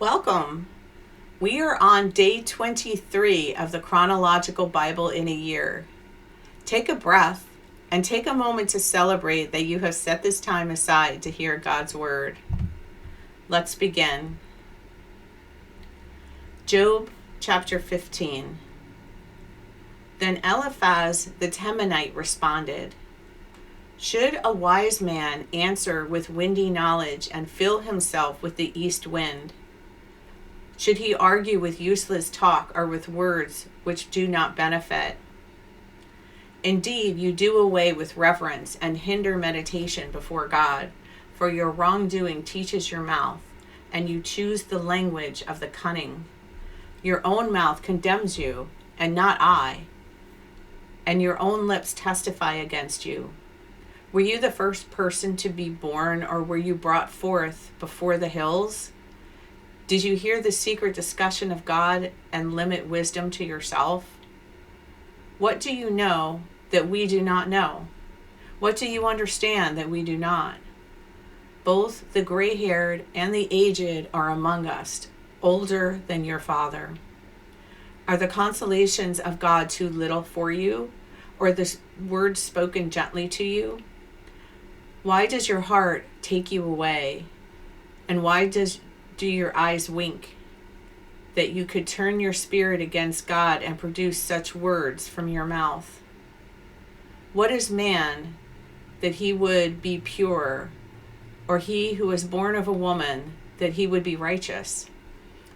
Welcome. We are on day 23 of the Chronological Bible in a Year. Take a breath and take a moment to celebrate that you have set this time aside to hear God's Word. Let's begin. Job chapter 15. Then Eliphaz the Temanite responded, "Should a wise man answer with windy knowledge and fill himself with the east wind? Should he argue with useless talk or with words which do not benefit? Indeed, you do away with reverence and hinder meditation before God, for your wrongdoing teaches your mouth, and you choose the language of the cunning. Your own mouth condemns you, and not I, and your own lips testify against you. Were you the first person to be born, or were you brought forth before the hills? Did you hear the secret discussion of God and limit wisdom to yourself? What do you know that we do not know? What do you understand that we do not? Both the gray-haired and the aged are among us, older than your father. Are the consolations of God too little for you, or the words spoken gently to you? Why does your heart take you away, and why do your eyes wink, that you could turn your spirit against God and produce such words from your mouth? What is man that he would be pure, or he who is born of a woman that he would be righteous?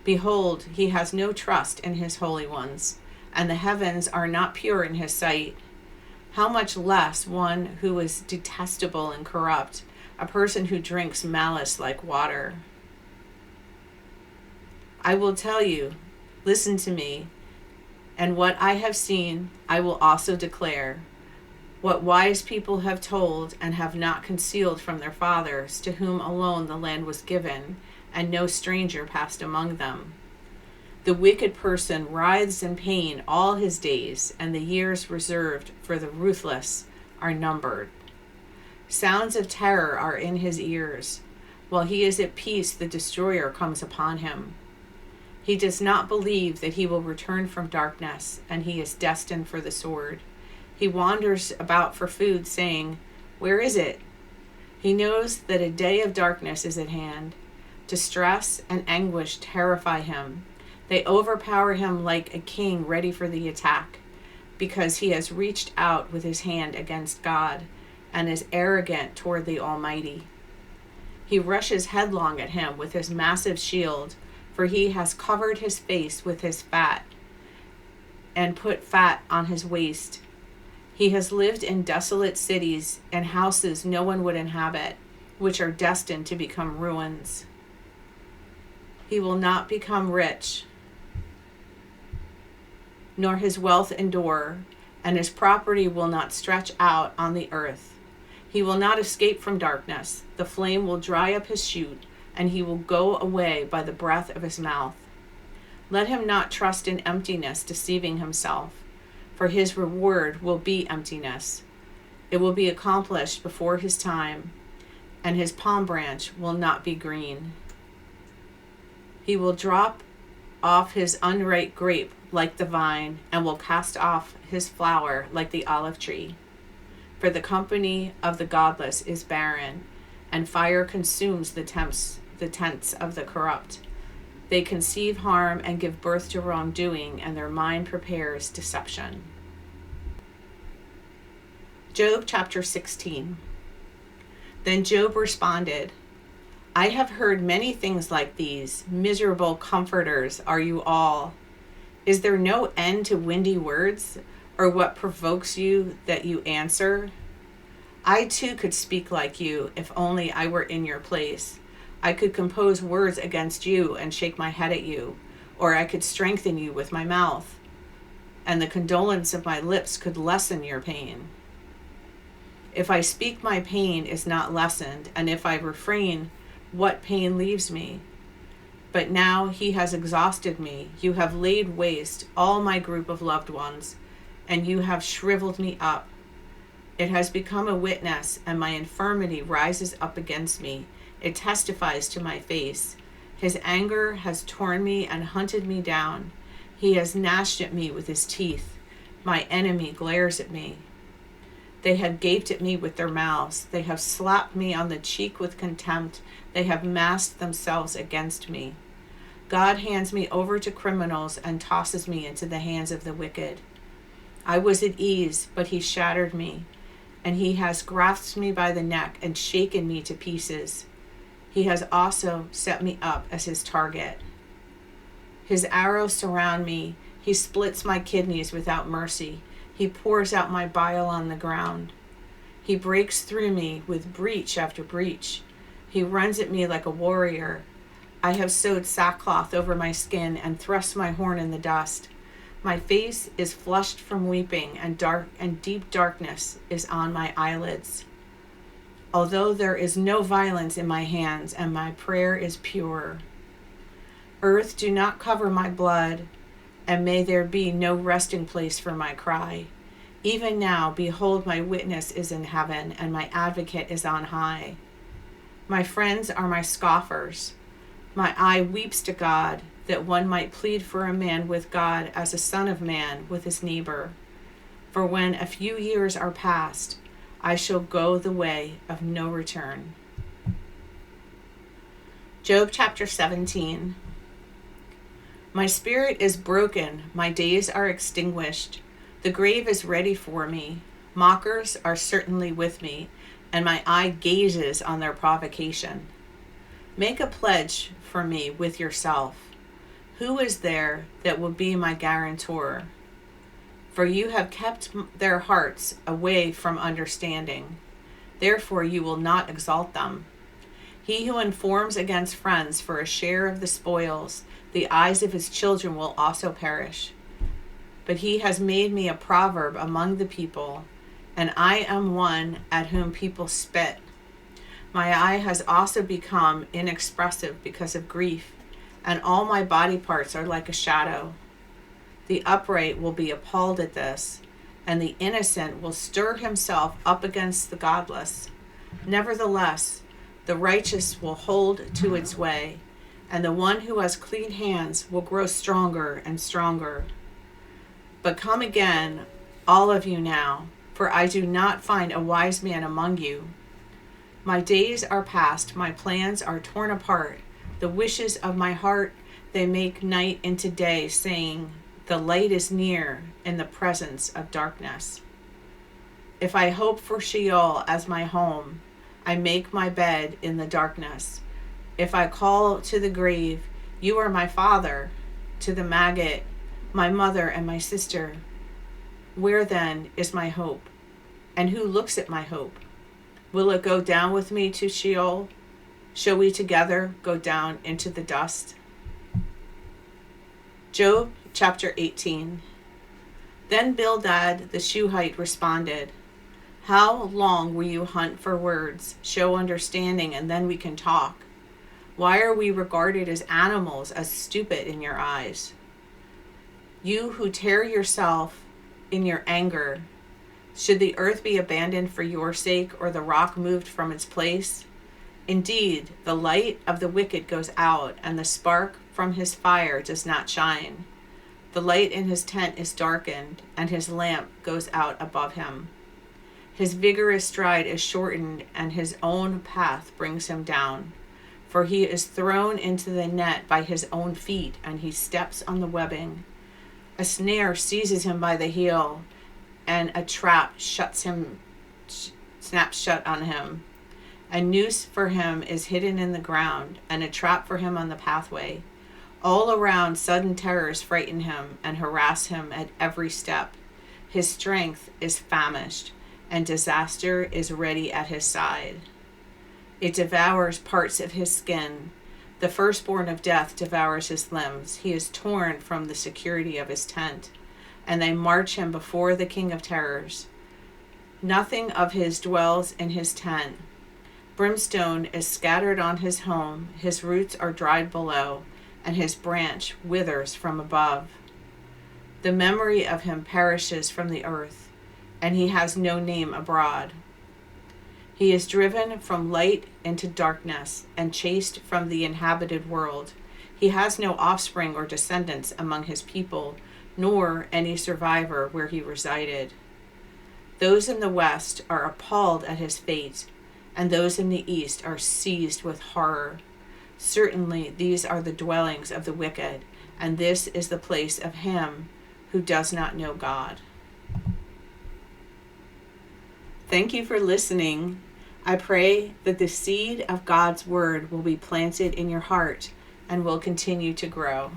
Behold, he has no trust in his holy ones, and the heavens are not pure in his sight. How much less one who is detestable and corrupt, a person who drinks malice like water? I will tell you, listen to me, and what I have seen I will also declare. What wise people have told and have not concealed from their fathers, to whom alone the land was given, and no stranger passed among them. The wicked person writhes in pain all his days, and the years reserved for the ruthless are numbered. Sounds of terror are in his ears. While he is at peace, the destroyer comes upon him. He does not believe that he will return from darkness, and he is destined for the sword. He wanders about for food, saying, 'Where is it?' He knows that a day of darkness is at hand. Distress and anguish terrify him. They overpower him like a king ready for the attack, because he has reached out with his hand against God and is arrogant toward the Almighty. He rushes headlong at him with his massive shield, for he has covered his face with his fat and put fat on his waist. He has lived in desolate cities and houses no one would inhabit, which are destined to become ruins. He will not become rich, nor his wealth endure, and his property will not stretch out on the earth. He will not escape from darkness. The flame will dry up his chute, and he will go away by the breath of his mouth. Let him not trust in emptiness, deceiving himself, for his reward will be emptiness. It will be accomplished before his time, and his palm branch will not be green. He will drop off his unripe grape like the vine, and will cast off his flower like the olive tree. For the company of the godless is barren, and fire consumes the tents of the corrupt. They conceive harm and give birth to wrongdoing, and their mind prepares deception." Job chapter 16. Then Job responded, "I have heard many things like these. Miserable comforters are you all. Is there no end to windy words, or what provokes you that you answer? I too could speak like you, if only I were in your place. I could compose words against you and shake my head at you, or I could strengthen you with my mouth, and the condolence of my lips could lessen your pain. If I speak, my pain is not lessened, and if I refrain, what pain leaves me? But now he has exhausted me. You have laid waste all my group of loved ones, and you have shriveled me up. It has become a witness, and my infirmity rises up against me. It testifies to my face. His anger has torn me and hunted me down. He has gnashed at me with his teeth. My enemy glares at me. They have gaped at me with their mouths. They have slapped me on the cheek with contempt. They have massed themselves against me. God hands me over to criminals and tosses me into the hands of the wicked. I was at ease, but he shattered me, and he has grasped me by the neck and shaken me to pieces. He has also set me up as his target. His arrows surround me. He splits my kidneys without mercy. He pours out my bile on the ground. He breaks through me with breach after breach. He runs at me like a warrior. I have sewed sackcloth over my skin and thrust my horn in the dust. My face is flushed from weeping, and deep darkness is on my eyelids. Although there is no violence in my hands, and my prayer is pure. Earth, do not cover my blood, and may there be no resting place for my cry. Even now, behold, my witness is in heaven, and my advocate is on high. My friends are my scoffers. My eye weeps to God, that one might plead for a man with God as a son of man with his neighbor. For when a few years are past, I shall go the way of no return. Job chapter 17. My spirit is broken, my days are extinguished. The grave is ready for me. Mockers are certainly with me, and my eye gazes on their provocation. Make a pledge for me with yourself. Who is there that will be my guarantor? For you have kept their hearts away from understanding. Therefore you will not exalt them. He who informs against friends for a share of the spoils, the eyes of his children will also perish. But he has made me a proverb among the people, and I am one at whom people spit. My eye has also become inexpressive because of grief, and all my body parts are like a shadow. The upright will be appalled at this, and the innocent will stir himself up against the godless. Nevertheless, the righteous will hold to its way, and the one who has clean hands will grow stronger and stronger. But come again, all of you now, for I do not find a wise man among you. My days are past, my plans are torn apart. The wishes of my heart, they make night into day, saying, the light is near in the presence of darkness. If I hope for Sheol as my home, I make my bed in the darkness. If I call to the grave, you are my father, to the maggot, my mother and my sister. Where then is my hope? And who looks at my hope? Will it go down with me to Sheol? Shall we together go down into the dust? Job chapter 18. Then Bildad the Shuhite responded, how long will you hunt for words? Show understanding, and then we can talk. Why are we regarded as animals, as stupid in your eyes? You who tear yourself in your anger, should the earth be abandoned for your sake, or the rock moved from its place? Indeed, the light of the wicked goes out, and the spark from his fire does not shine. The light in his tent is darkened, and his lamp goes out above him. His vigorous stride is shortened, and his own path brings him down. For he is thrown into the net by his own feet, and he steps on the webbing. A snare seizes him by the heel, and a trap snaps shut on him. A noose for him is hidden in the ground, and a trap for him on the pathway. All around, sudden terrors frighten him and harass him at every step. His strength is famished, and disaster is ready at his side. It devours parts of his skin. The firstborn of death devours his limbs. He is torn from the security of his tent, and they march him before the king of terrors. Nothing of his dwells in his tent. Brimstone is scattered on his home. His roots are dried below, and his branch withers from above. The memory of him perishes from the earth, and he has no name abroad. He is driven from light into darkness and chased from the inhabited world. He has no offspring or descendants among his people, nor any survivor where he resided. Those in the west are appalled at his fate, and those in the east are seized with horror. Certainly these are the dwellings of the wicked, and this is the place of him who does not know God. Thank you for listening. I pray that the seed of God's word will be planted in your heart and will continue to grow.